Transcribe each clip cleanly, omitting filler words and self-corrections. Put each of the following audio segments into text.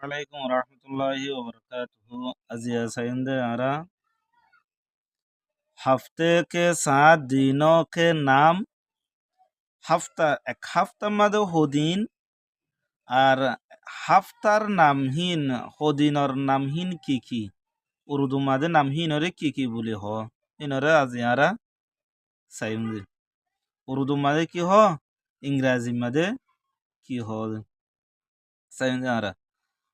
वालेकुम रहमतुल्लाहि व बरकातुहू। अजिया साइंदे आरा हफ्ते के 7 दिनों के नाम। हफ्ता एक हफ्ता मदे होदिन আর হাফতার নামহীন হদিনর নামহীন কি কি উর্দু মাদে নামহীনরে কি কি বলি হ ইনরে আজি আরা সাইমদি উর্দু মাদে কি হ ইংরাজি মাদে কি হ সাইমদি আরা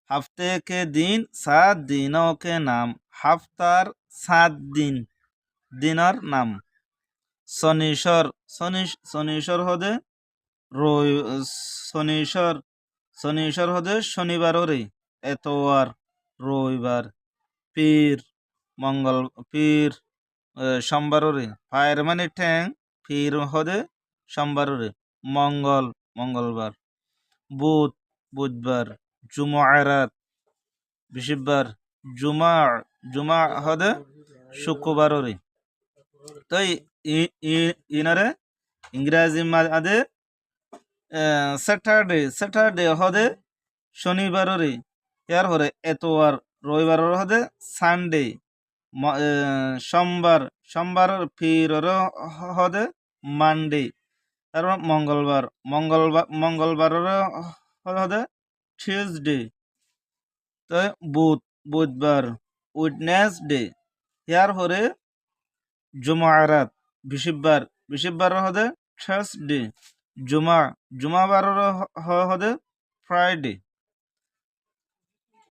हफ्ते के दिन 7 दिनों के नाम हफ्तार 7 दिन दिनर नाम शनिश्वर शनिश्वर হদে রবি শনিশ্वर শনিশ্वर হদে শনিবার রে এতওয়ার রবিবার পীর মঙ্গল পীর সোমবার রে ফায়ের মানে ঠ্যাং পীর হদে সোমবার রে মঙ্গল মঙ্গলবার বুধ বুধবার জুমআরাত বৃহস্পতিবার জুমা জুমা হদে শুক্রবার রে তো ইনারে ইংরাজি মাদে স্যাটারডে স্যাটারডে হদে শনিবার রে ইয়ার হরে এতওয়ার রবিবার হদে সানডে সোমবার সোমবার ফির হদে মানডে তারপর মঙ্গলবার মঙ্গলবার হদে টিউজডে তো বুধবার উইডনেসডে ইয়ার হরে জুমারাত বৃহস্পতিবার হদে থার্সডে জুমাবার হদে ফ্রাইডে।